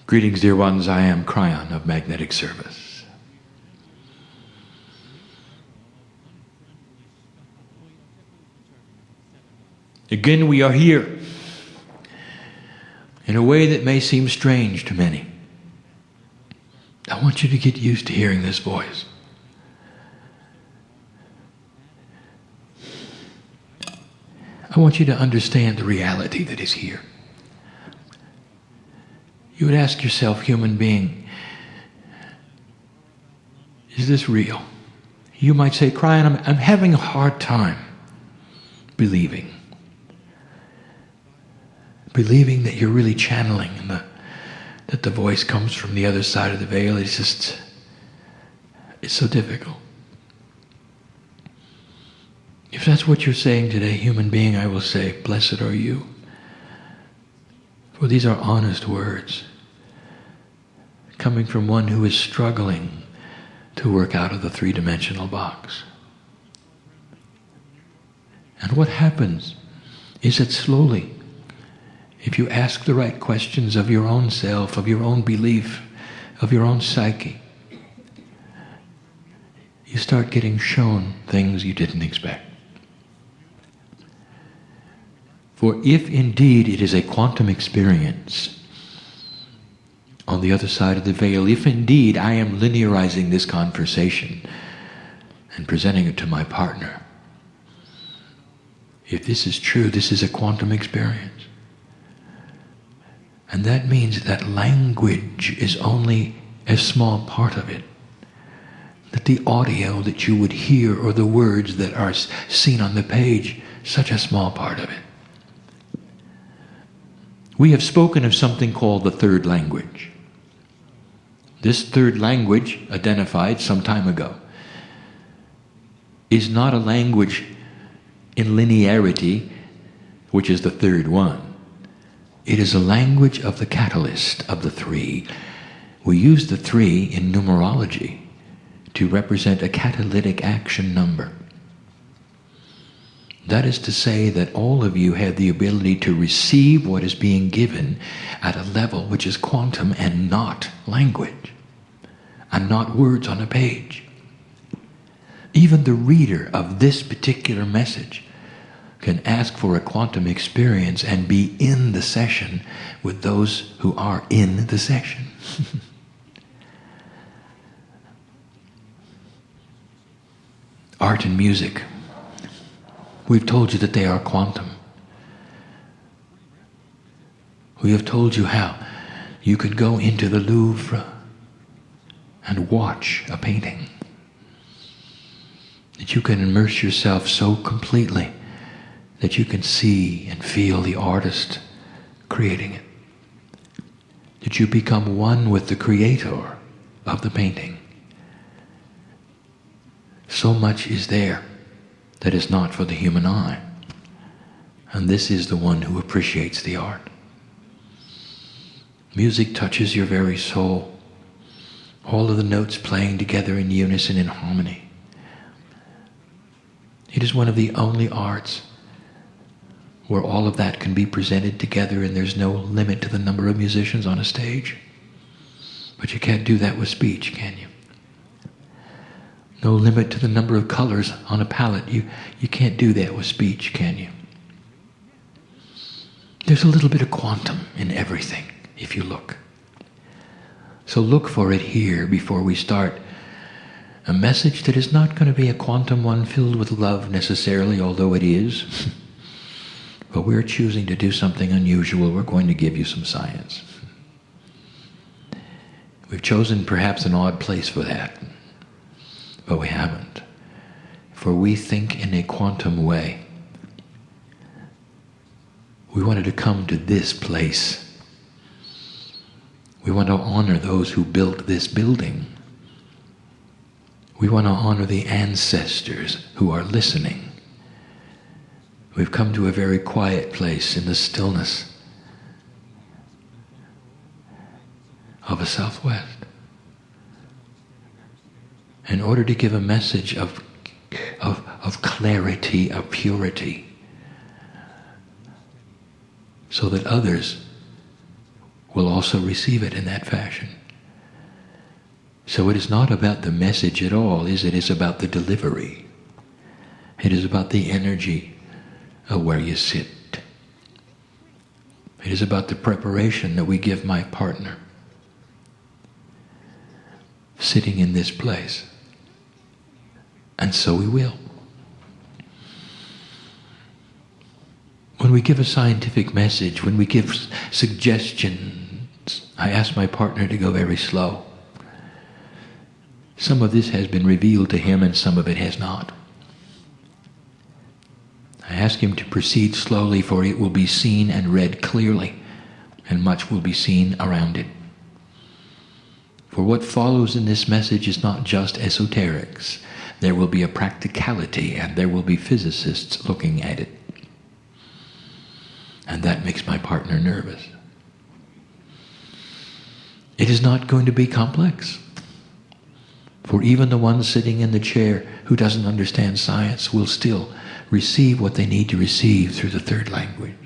Greetings, dear ones. I am Kryon of Magnetic Service. Again, we are here in a way that may seem strange to many. I want you to get used to hearing this voice. I want you to understand the reality that is here. You would ask yourself, human being, is this real? You might say, Kryon, I'm having a hard time believing. Believing that you're really channeling and that the voice comes from the other side of the veil. It's so difficult. If that's what you're saying today, human being, I will say, blessed are you. For these are honest words coming from one who is struggling to work out of the three-dimensional box. And what happens is that slowly, if you ask the right questions of your own self, of your own belief, of your own psyche, you start getting shown things you didn't expect. For if indeed it is a quantum experience on the other side of the veil, if indeed I am linearizing this conversation and presenting it to my partner, if this is true, this is a quantum experience. And that means that language is only a small part of it. That the audio that you would hear or the words that are seen on the page, such a small part of it. We have spoken of something called the third language. This third language, identified some time ago, is not a language in linearity, which is the third one. It is a language of the catalyst of the three. We use the three in numerology to represent a catalytic action number. That is to say that all of you have the ability to receive what is being given at a level which is quantum and not language, and not words on a page. Even the reader of this particular message can ask for a quantum experience and be in the session with those who are in the session. Art and music. We've told you that they are quantum. We have told you how you could go into the Louvre and watch a painting. That you can immerse yourself so completely that you can see and feel the artist creating it. That you become one with the creator of the painting. So much is there that is not for the human eye. And this is the one who appreciates the art. Music touches your very soul. All of the notes playing together in unison, in harmony. It is one of the only arts where all of that can be presented together and there's no limit to the number of musicians on a stage. But you can't do that with speech, can you? No limit to the number of colors on a palette. You can't do that with speech, can you? There's a little bit of quantum in everything, if you look. So look for it here before we start a message that is not going to be a quantum one filled with love necessarily, although it is. But we're choosing to do something unusual. We're going to give you some science. We've chosen perhaps an odd place for that. But we haven't. For we think in a quantum way. We wanted to come to this place. We want to honor those who built this building. We want to honor the ancestors who are listening. We've come to a very quiet place in the stillness of a Southwest. In order to give a message of clarity, of purity, so that others will also receive it in that fashion. So it is not about the message at all, it is about the delivery. It is about the energy of where you sit. It is about the preparation that we give my partner sitting in this place. And so we will. When we give a scientific message, when we give suggestions, I ask my partner to go very slow. Some of this has been revealed to him and some of it has not. I ask him to proceed slowly, for it will be seen and read clearly, and much will be seen around it. For what follows in this message is not just esoterics. There will be a practicality, and there will be physicists looking at it. And that makes my partner nervous. It is not going to be complex. For even the one sitting in the chair who doesn't understand science will still receive what they need to receive through the third language,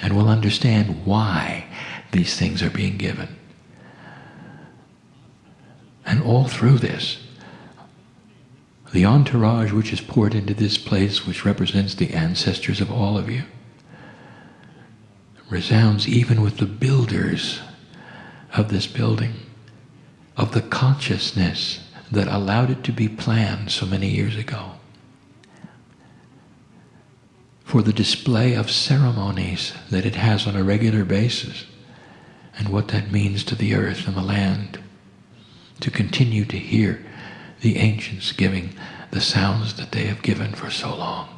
and will understand why these things are being given. And all through this, the entourage which is poured into this place, which represents the ancestors of all of you, resounds even with the builders of this building, of the consciousness that allowed it to be planned so many years ago, for the display of ceremonies that it has on a regular basis, and what that means to the earth and the land, to continue to hear the ancients giving the sounds that they have given for so long.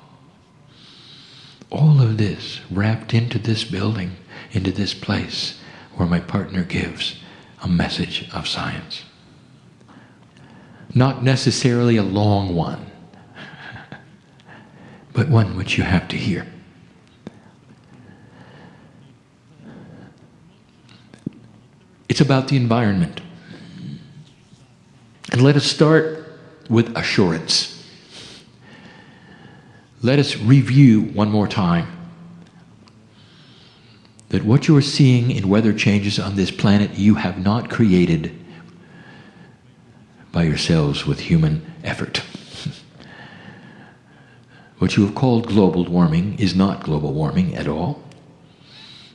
All of this wrapped into this building, into this place where my partner gives a message of science. Not necessarily a long one, but one which you have to hear. It's about the environment. And let us start with assurance. Let us review one more time that what you are seeing in weather changes on this planet you have not created by yourselves with human effort. What you have called global warming is not global warming at all.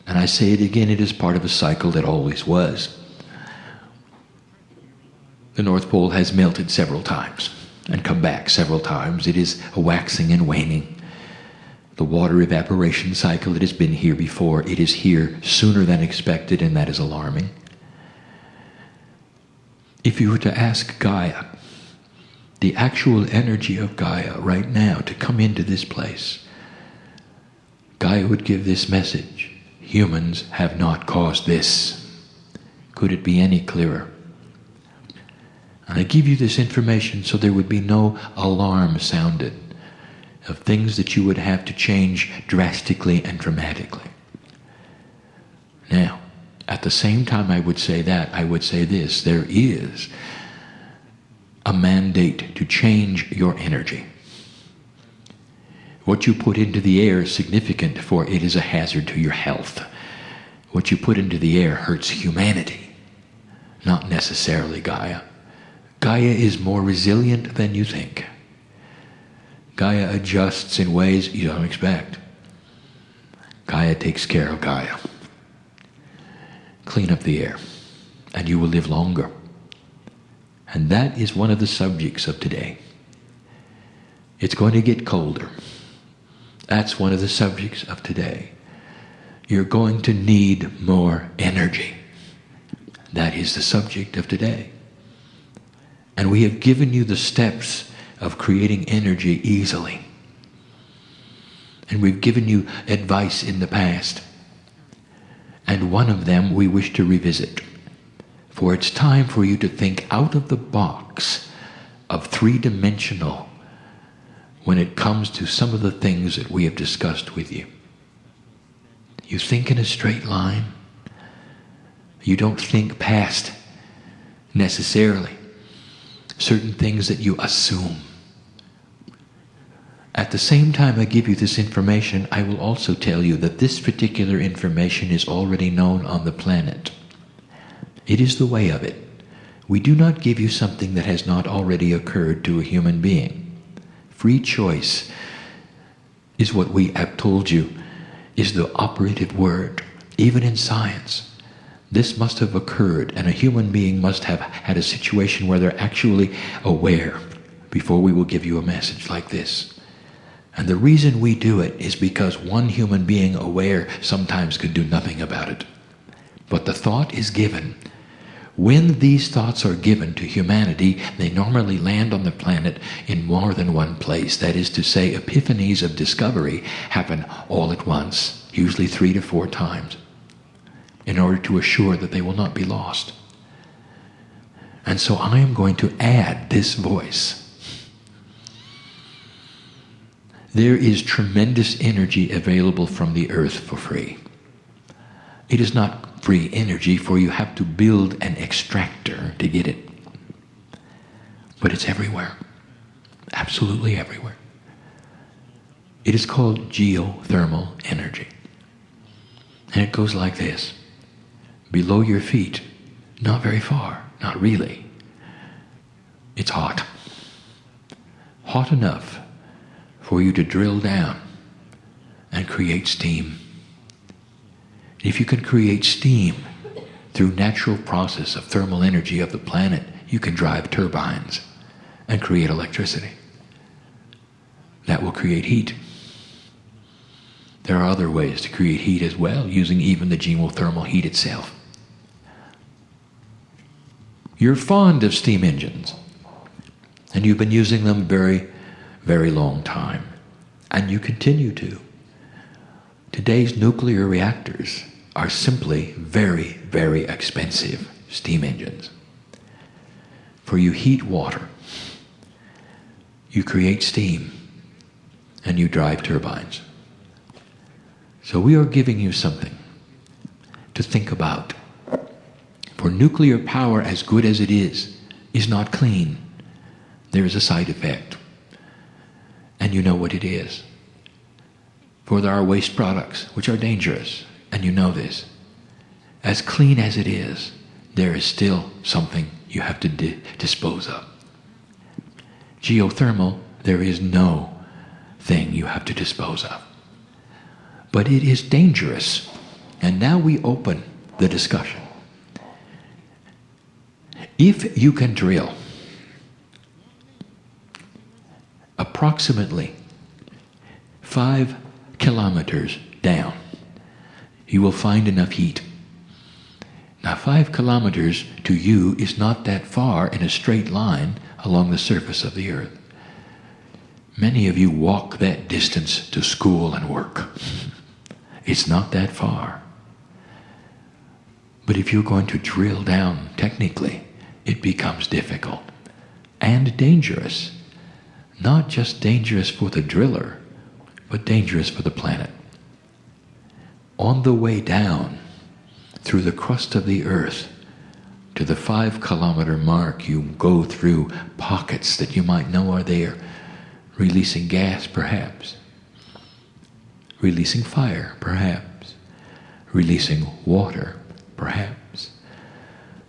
And I say it again, it is part of a cycle that always was. The North Pole has melted several times and come back several times. It is a waxing and waning. The water evaporation cycle, it has been here before. It is here sooner than expected, and that is alarming. If you were to ask Gaia, the actual energy of Gaia right now to come into this place, Gaia would give this message: humans have not caused this. Could it be any clearer? And I give you this information so there would be no alarm sounded of things that you would have to change drastically and dramatically. Now, at the same time I would say that, I would say this: there is a mandate to change your energy. What you put into the air is significant, for it is a hazard to your health. What you put into the air hurts humanity, not necessarily Gaia. Gaia is more resilient than you think. Gaia adjusts in ways you don't expect. Gaia takes care of Gaia. Clean up the air, and you will live longer. And that is one of the subjects of today. It's going to get colder. That's one of the subjects of today. You're going to need more energy. That is the subject of today. And we have given you the steps of creating energy easily. And we've given you advice in the past. And one of them we wish to revisit. For it's time for you to think out of the box of three-dimensional when it comes to some of the things that we have discussed with you. You think in a straight line. You don't think past necessarily certain things that you assume. At the same time I give you this information, I will also tell you that this particular information is already known on the planet. It is the way of it. We do not give you something that has not already occurred to a human being. Free choice is what we have told you is the operative word, even in science. This must have occurred, and a human being must have had a situation where they're actually aware before we will give you a message like this. And the reason we do it is because one human being aware sometimes could do nothing about it. But the thought is given. When these thoughts are given to humanity, they normally land on the planet in more than one place. That is to say, epiphanies of discovery happen all at once, usually 3 to 4 times, in order to assure that they will not be lost. And so I am going to add this voice. There is tremendous energy available from the earth for free. It is not free energy, for you have to build an extractor to get it. But it's everywhere. Absolutely everywhere. It is called geothermal energy. And it goes like this. Below your feet, not very far, not really. It's hot. Hot enough for you to drill down and create steam. If you can create steam through natural process of thermal energy of the planet, you can drive turbines and create electricity. That will create heat. There are other ways to create heat as well, using even the geothermal heat itself. You're fond of steam engines, and you've been using them very, very long time, and you continue to. Today's nuclear reactors are simply very, very expensive steam engines. For you heat water, you create steam, and you drive turbines. So we are giving you something to think about. For nuclear power, as good as it is not clean. There is a side effect. And you know what it is. For there are waste products which are dangerous, and you know this. As clean as it is, there is still something you have to dispose of. Geothermal, there is no thing you have to dispose of. But it is dangerous. And now we open the discussion. If you can drill approximately 5 kilometers down, you will find enough heat. Now 5 kilometers to you is not that far in a straight line along the surface of the earth. Many of you walk that distance to school and work. It's not that far. But if you're going to drill down technically, it becomes difficult and dangerous. Not just dangerous for the driller, but dangerous for the planet. On the way down, through the crust of the earth, to the 5 kilometer mark, you go through pockets that you might know are there, releasing gas perhaps, releasing fire perhaps, releasing water perhaps.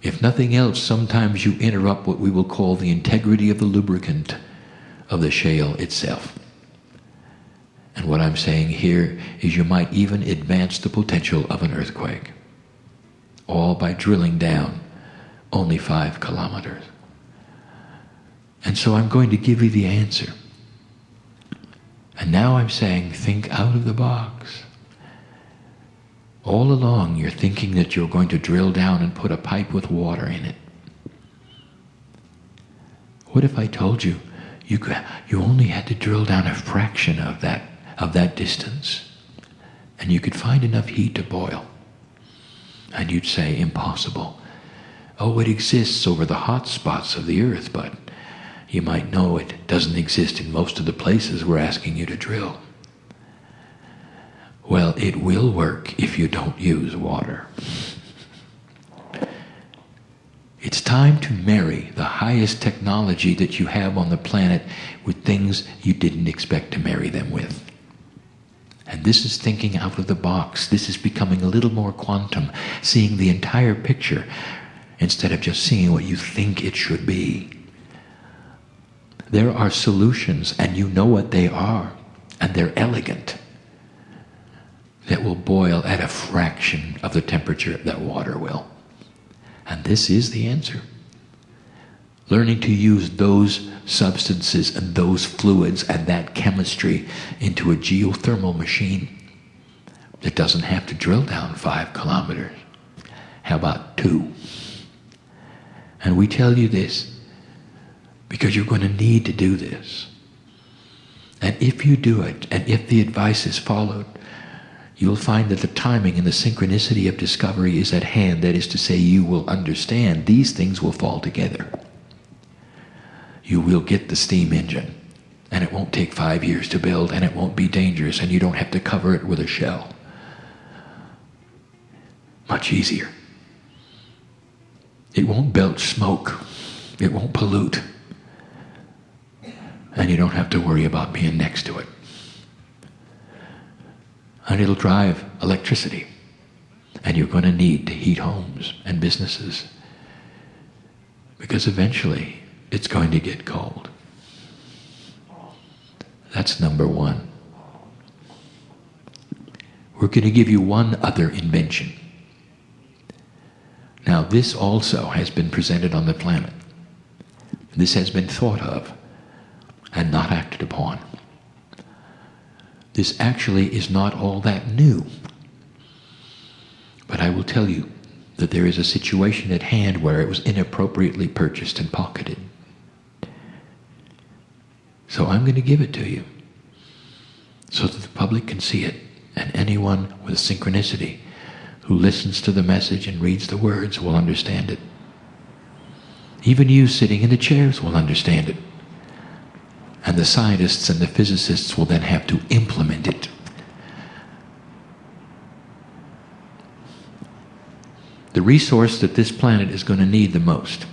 If nothing else, sometimes you interrupt what we will call the integrity of the lubricant of the shale itself. And what I'm saying here is you might even advance the potential of an earthquake, all by drilling down only 5 kilometers. And so I'm going to give you the answer. And now I'm saying, think out of the box. All along you're thinking that you're going to drill down and put a pipe with water in it. What if I told you you only had to drill down a fraction of that distance, and you could find enough heat to boil? And you'd say, impossible. Oh, it exists over the hot spots of the earth, but you might know it doesn't exist in most of the places we're asking you to drill. Well, it will work if you don't use water. It's time time to marry the highest technology that you have on the planet with things you didn't expect to marry them with. And this is thinking out of the box. This is becoming a little more quantum, seeing the entire picture instead of just seeing what you think it should be. There are solutions, and you know what they are, and they're elegant, that will boil at a fraction of the temperature that water will. And this is the answer. Learning to use those substances and those fluids and that chemistry into a geothermal machine that doesn't have to drill down 5 kilometers. How about 2? And we tell you this because you're going to need to do this. And if you do it, and if the advice is followed, you'll find that the timing and the synchronicity of discovery is at hand. That is to say, you will understand these things will fall together. You will get the steam engine, and it won't take 5 years to build, and it won't be dangerous, and you don't have to cover it with a shell. Much easier. It won't belch smoke. It won't pollute. And you don't have to worry about being next to it. And it'll drive electricity. And you're going to need to heat homes and businesses. Because eventually, it's going to get cold. That's number 1. We're going to give you one other invention. Now, this also has been presented on the planet. This has been thought of and not acted upon. This actually is not all that new. But I will tell you that there is a situation at hand where it was inappropriately purchased and pocketed. So I'm going to give it to you so that the public can see it, and anyone with synchronicity who listens to the message and reads the words will understand it. Even you sitting in the chairs will understand it. And the scientists and the physicists will then have to implement it. The resource that this planet is going to need the most,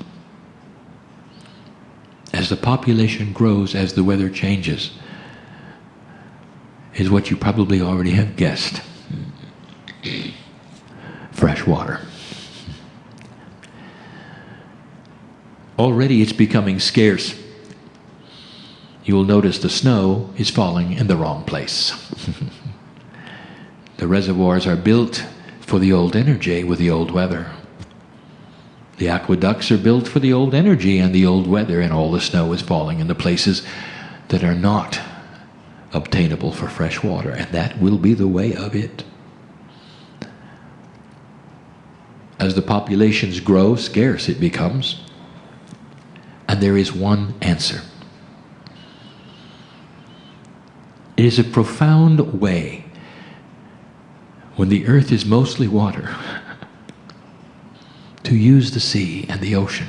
as the population grows, as the weather changes, is what you probably already have guessed. Fresh water. Already it's becoming scarce. You will notice the snow is falling in the wrong place. The reservoirs are built for the old energy with the old weather. The aqueducts are built for the old energy and the old weather, and all the snow is falling in the places that are not obtainable for fresh water, and that will be the way of it. As the populations grow, scarce it becomes. And there is one answer. It is a profound way, when the earth is mostly water, to use the sea and the ocean.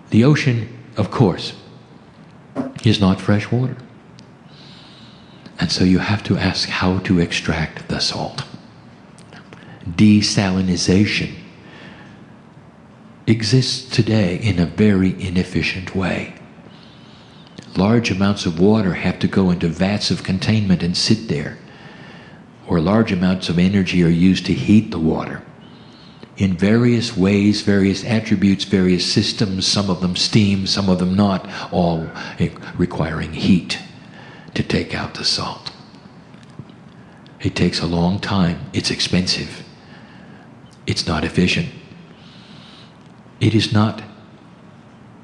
The ocean, of course, is not fresh water. And so you have to ask how to extract the salt. Desalinization exists today in a very inefficient way. Large amounts of water have to go into vats of containment and sit there, or large amounts of energy are used to heat the water. In various ways, various attributes, various systems, some of them steam, some of them not, all requiring heat to take out the salt. It takes a long time, it's expensive, it's not efficient. It is not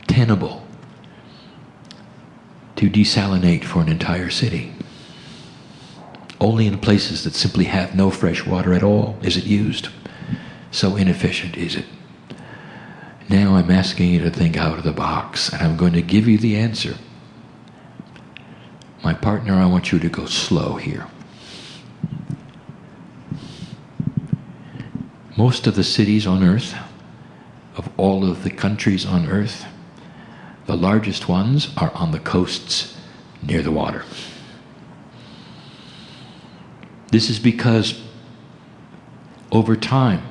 tenable to desalinate for an entire city. Only in places that simply have no fresh water at all is it used. So inefficient is it. Now I'm asking you to think out of the box, and I'm going to give you the answer. My partner, I want you to go slow here. Most of the cities on earth, of all of the countries on earth, the largest ones are on the coasts near the water. This is because over time,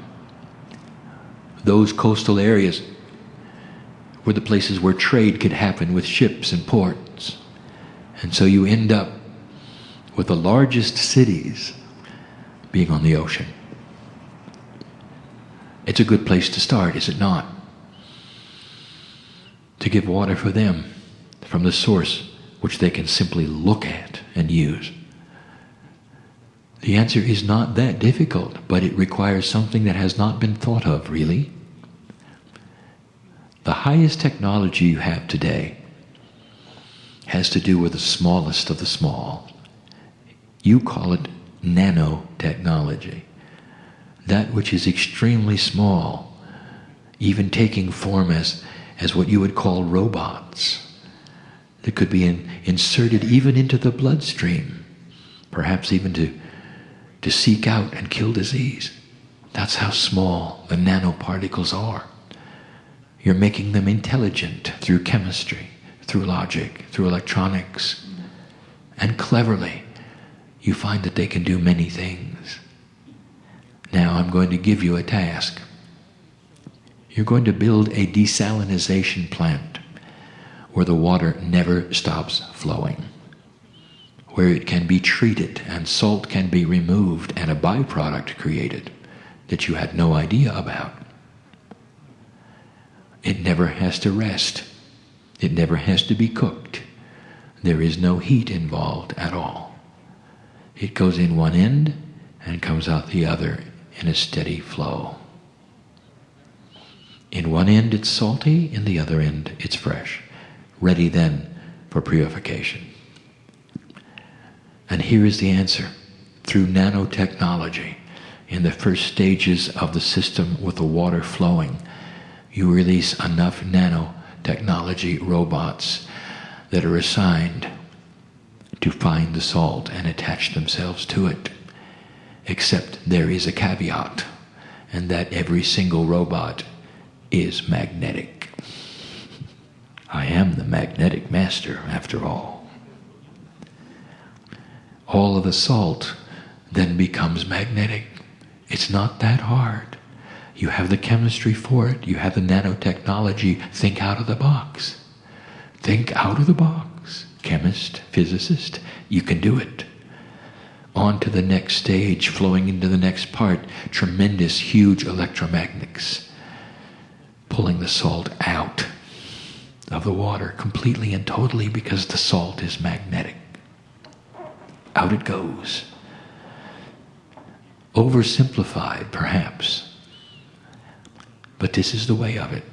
Those coastal areas were the places where trade could happen with ships and ports. And so you end up with the largest cities being on the ocean. It's a good place to start, is it not? To give water for them from the source which they can simply look at and use. The answer is not that difficult, but it requires something that has not been thought of, really. The highest technology you have today has to do with the smallest of the small. You call it nanotechnology. That which is extremely small, even taking form as what you would call robots, that could be inserted even into the bloodstream, perhaps even to seek out and kill disease. That's how small the nanoparticles are. You're making them intelligent through chemistry, through logic, through electronics, and cleverly you find that they can do many things. Now I'm going to give you a task. You're going to build a desalination plant where the water never stops flowing, where it can be treated and salt can be removed and a byproduct created that you had no idea about. It never has to rest. It never has to be cooked. There is no heat involved at all. It goes in one end and comes out the other in a steady flow. In one end it's salty, in the other end it's fresh, ready then for purification. And here is the answer. Through nanotechnology, in the first stages of the system with the water flowing, you release enough nanotechnology robots that are assigned to find the salt and attach themselves to it. Except there is a caveat, and that every single robot is magnetic. I am the magnetic master, after all. All of the salt then becomes magnetic. It's not that hard. You have the chemistry for it. You have the nanotechnology. Think out of the box. Think out of the box. Chemist, physicist, you can do it. On to the next stage, flowing into the next part, tremendous, huge electromagnets, pulling the salt out of the water completely and totally because the salt is magnetic. Out it goes. Oversimplified, perhaps. But this is the way of it.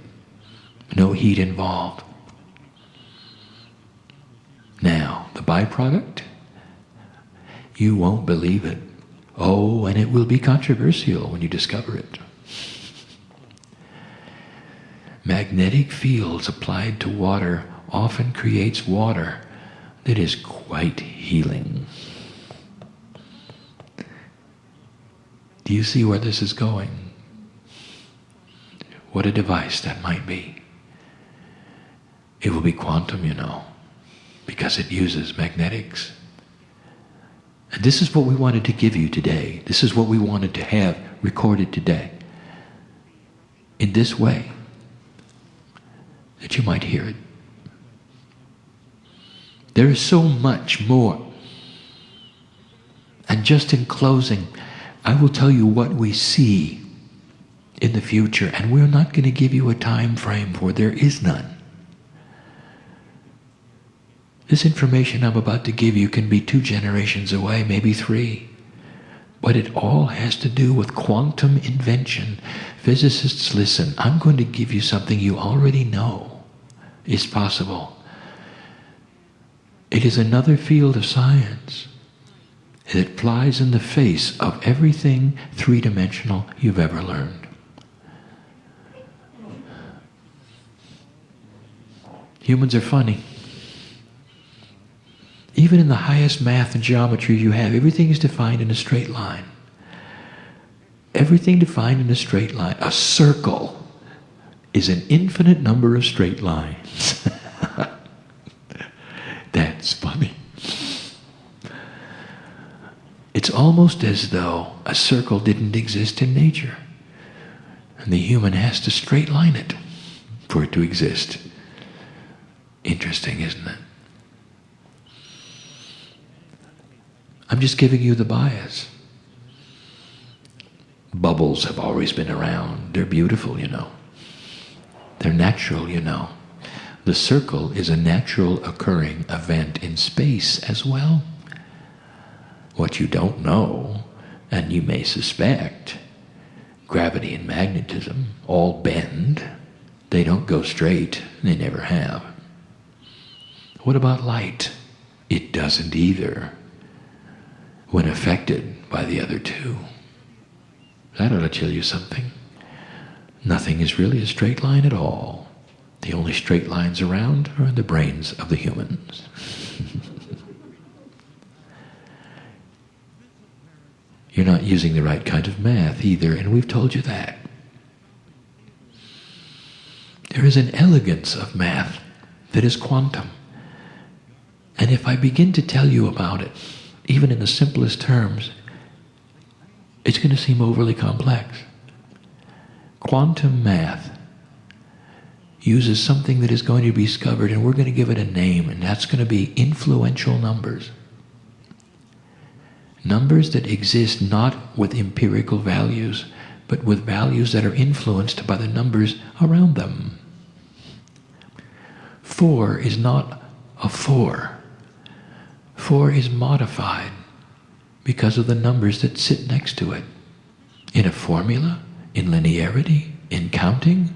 No heat involved. Now, the byproduct? You won't believe it. Oh, and it will be controversial when you discover it. Magnetic fields applied to water often creates water that is quite healing. Do you see where this is going? What a device that might be. It will be quantum, you know, because it uses magnetics. And this is what we wanted to give you today. This is what we wanted to have recorded today. In this way, that you might hear it. There is so much more. And just in closing, I will tell you what we see in the future, and we're not going to give you a time frame, for there is none. This information I'm about to give you can be 2 generations away, maybe 3. But it all has to do with quantum invention. Physicists, listen, I'm going to give you something you already know is possible. It is another field of science that flies in the face of everything 3-dimensional you've ever learned. Humans are funny. Even in the highest math and geometry you have, everything is defined in a straight line. Everything defined in a straight line. A circle is an infinite number of straight lines. That's funny. It's almost as though a circle didn't exist in nature. And the human has to straight line it for it to exist. Interesting, isn't it? I'm just giving you the bias. Bubbles have always been around. They're beautiful, you know. They're natural, you know. The circle is a natural occurring event in space as well. What you don't know, and you may suspect, gravity and magnetism all bend. They don't go straight. They never have. What about light? It doesn't either when affected by the other two. That ought to tell you something. Nothing is really a straight line at all. The only straight lines around are in the brains of the humans. You're not using the right kind of math either, and we've told you that. There is an elegance of math that is quantum. And if I begin to tell you about it, even in the simplest terms, it's going to seem overly complex. Quantum math uses something that is going to be discovered, and we're going to give it a name, and that's going to be influential numbers. Numbers that exist not with empirical values, but with values that are influenced by the numbers around them. 4 is not a 4. 4 is modified because of the numbers that sit next to it. In a formula, in linearity, in counting,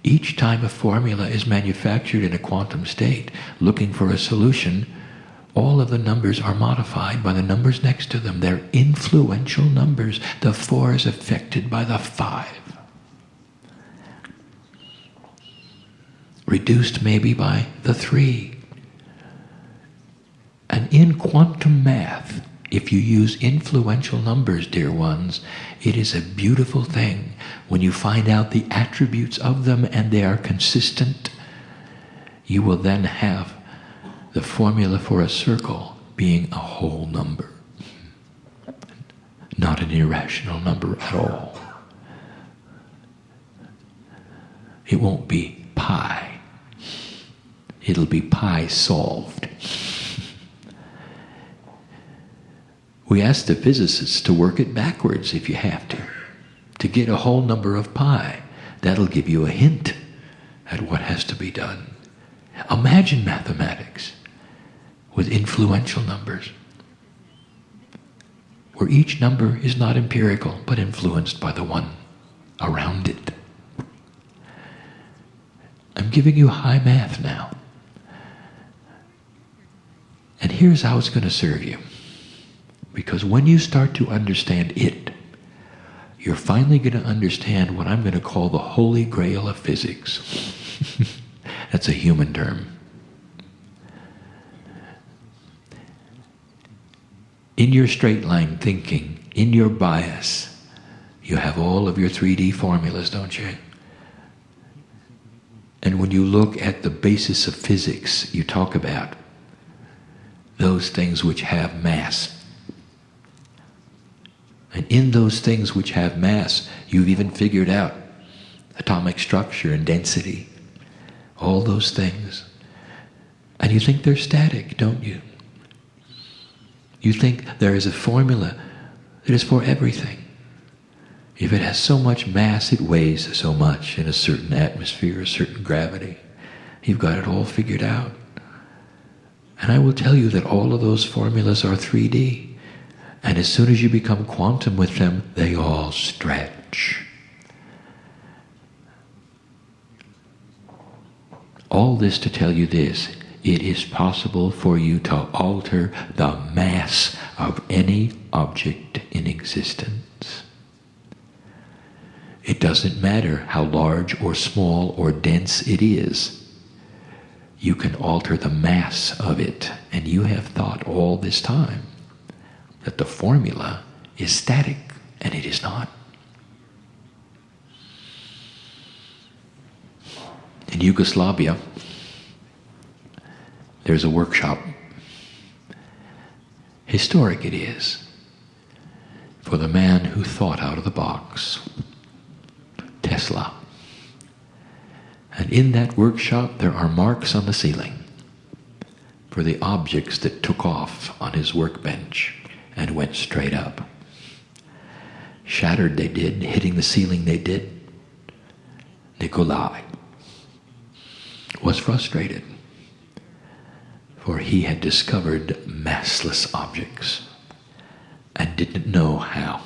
each time a formula is manufactured in a quantum state, looking for a solution, all of the numbers are modified by the numbers next to them. They're influential numbers. The 4 is affected by the 5. Reduced maybe by the 3. And in quantum math, if you use influential numbers, dear ones, it is a beautiful thing when you find out the attributes of them and they are consistent. You will then have the formula for a circle being a whole number, not an irrational number at all. It won't be pi. It'll be pi solved. We ask the physicists to work it backwards if you have to get a whole number of pi. That'll give you a hint at what has to be done. Imagine mathematics with influential numbers, where each number is not empirical, but influenced by the one around it. I'm giving you high math now. And here's how it's going to serve you. Because when you start to understand it, you're finally going to understand what I'm going to call the holy grail of physics. That's a human term. In your straight line thinking, in your bias, you have all of your 3D formulas, don't you? And when you look at the basis of physics, you talk about those things which have mass. And in those things which have mass, you've even figured out atomic structure and density. All those things. And you think they're static, don't you? You think there is a formula that is for everything. If it has so much mass, it weighs so much in a certain atmosphere, a certain gravity. You've got it all figured out. And I will tell you that all of those formulas are 3D. And as soon as you become quantum with them, they all stretch. All this to tell you this: it is possible for you to alter the mass of any object in existence. It doesn't matter how large or small or dense it is. You can alter the mass of it, and you have thought all this time that the formula is static, and it is not. In Yugoslavia, there's a workshop. Historic it is, for the man who thought out of the box, Tesla. Tesla. And in that workshop there are marks on the ceiling for the objects that took off on his workbench and went straight up. Shattered they did, hitting the ceiling they did. Nikolai was frustrated, for he had discovered massless objects and didn't know how.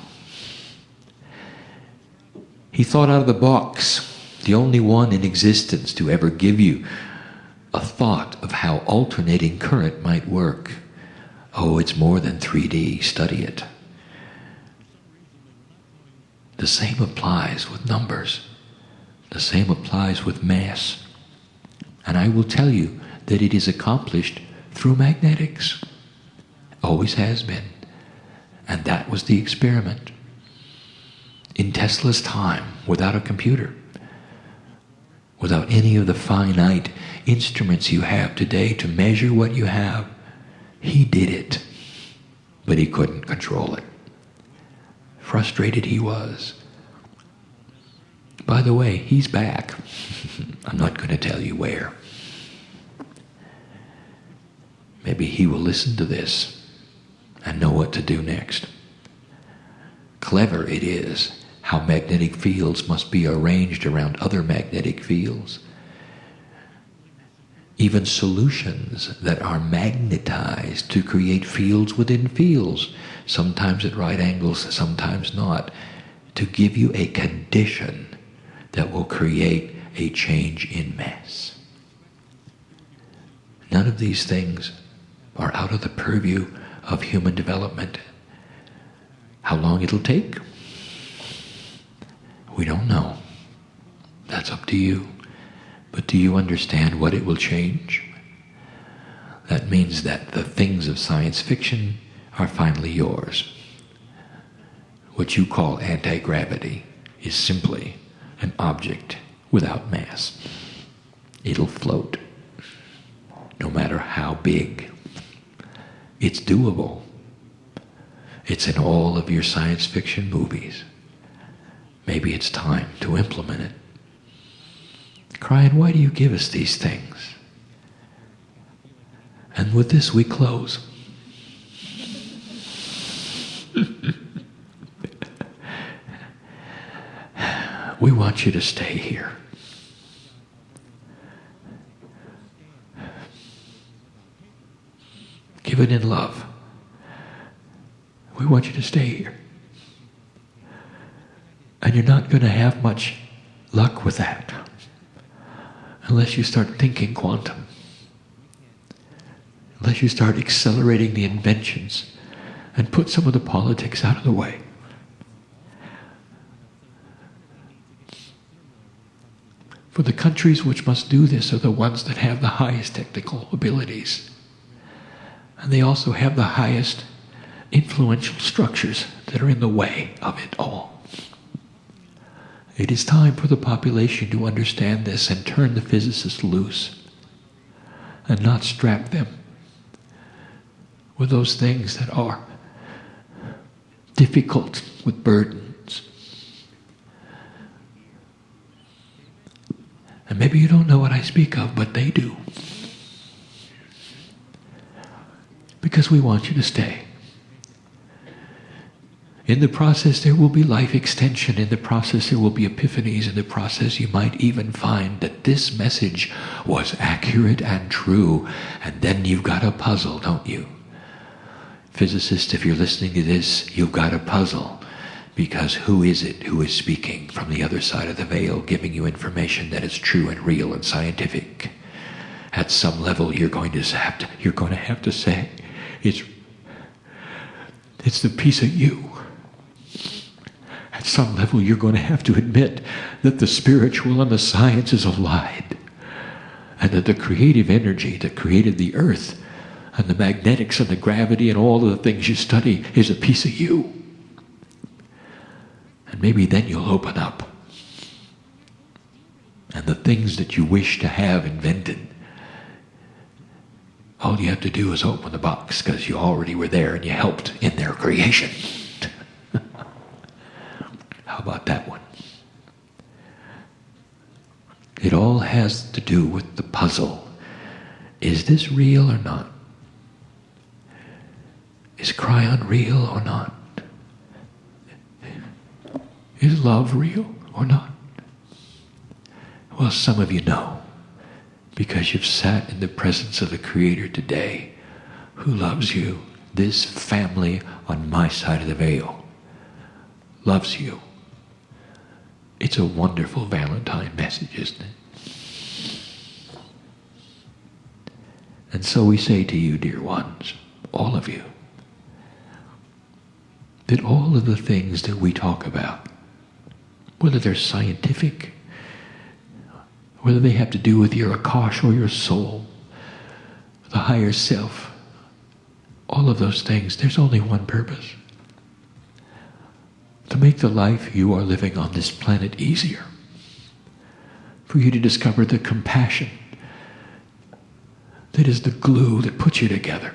He thought out of the box, the only one in existence to ever give you a thought of how alternating current might work. Oh, it's more than 3D, study it. The same applies with numbers. The same applies with mass. And I will tell you that it is accomplished through magnetics. Always has been. And that was the experiment. In Tesla's time, without a computer, without any of the finite instruments you have today to measure what you have, he did it. But he couldn't control it. Frustrated he was. By the way, he's back. I'm not going to tell you where. Maybe he will listen to this and know what to do next. Clever it is how magnetic fields must be arranged around other magnetic fields. Even solutions that are magnetized to create fields within fields, sometimes at right angles, sometimes not, to give you a condition that will create a change in mass. None of these things are out of the purview of human development. How long it'll take? We don't know. That's up to you. But do you understand what it will change? That means that the things of science fiction are finally yours. What you call anti-gravity is simply an object without mass. It'll float, no matter how big. It's doable. It's in all of your science fiction movies. Maybe it's time to implement it. Kryon, why do you give us these things? And with this we close. We want you to stay here. Give it in love. We want you to stay here. And you're not going to have much luck with that unless you start thinking quantum. Unless you start accelerating the inventions and put some of the politics out of the way. For the countries which must do this are the ones that have the highest technical abilities. And they also have the highest influential structures that are in the way of it all. It is time for the population to understand this and turn the physicists loose and not strap them with those things that are difficult with burdens. And maybe you don't know what I speak of, but they do. Because we want you to stay. In the process, there will be life extension. In the process, there will be epiphanies. In the process, you might even find that this message was accurate and true. And then you've got a puzzle, don't you? Physicists, if you're listening to this, you've got a puzzle. Because who is it who is speaking from the other side of the veil, giving you information that is true and real and scientific? At some level, you're going to have to say, it's the piece of you. At some level, you're going to have to admit that the spiritual and the sciences allied, and that the creative energy that created the earth and the magnetics and the gravity and all of the things you study is a piece of you. And maybe then you'll open up. And the things that you wish to have invented, all you have to do is open the box, because you already were there and you helped in their creation. How about that one? It all has to do with the puzzle. Is this real or not? Is Kryon real or not? Is love real or not? Well, some of you know, because you've sat in the presence of the Creator today, who loves you. This family on my side of the veil loves you. It's a wonderful Valentine message, isn't it? And so we say to you, dear ones, all of you, that all of the things that we talk about, whether they're scientific, whether they have to do with your Akash or your soul, the higher self, all of those things, there's only one purpose. To make the life you are living on this planet easier. For you to discover the compassion that is the glue that puts you together.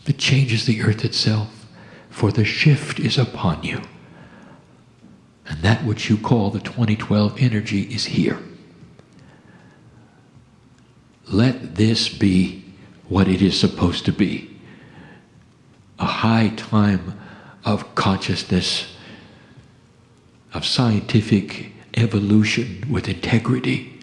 That changes the earth itself. For the shift is upon you. And that which you call the 2012 energy is here. Let this be what it is supposed to be. A high time of consciousness, of scientific evolution with integrity,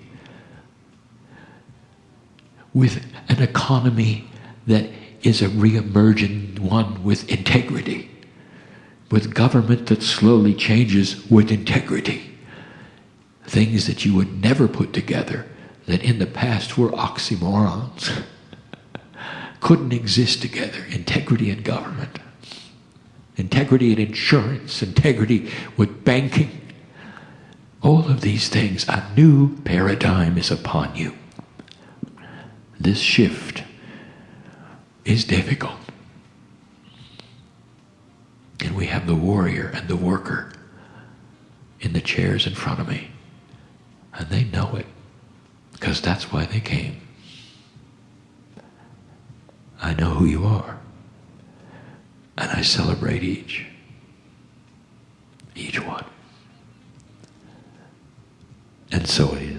with an economy that is a re-emergent one with integrity, with government that slowly changes with integrity. Things that you would never put together, that in the past were oxymorons, couldn't exist together. Integrity and government, integrity and insurance, integrity with banking. All of these things, a new paradigm is upon you. This shift is difficult. And we have the warrior and the worker in the chairs in front of me. And they know it, because that's why they came. I know who you are. And I celebrate each one. And so it is.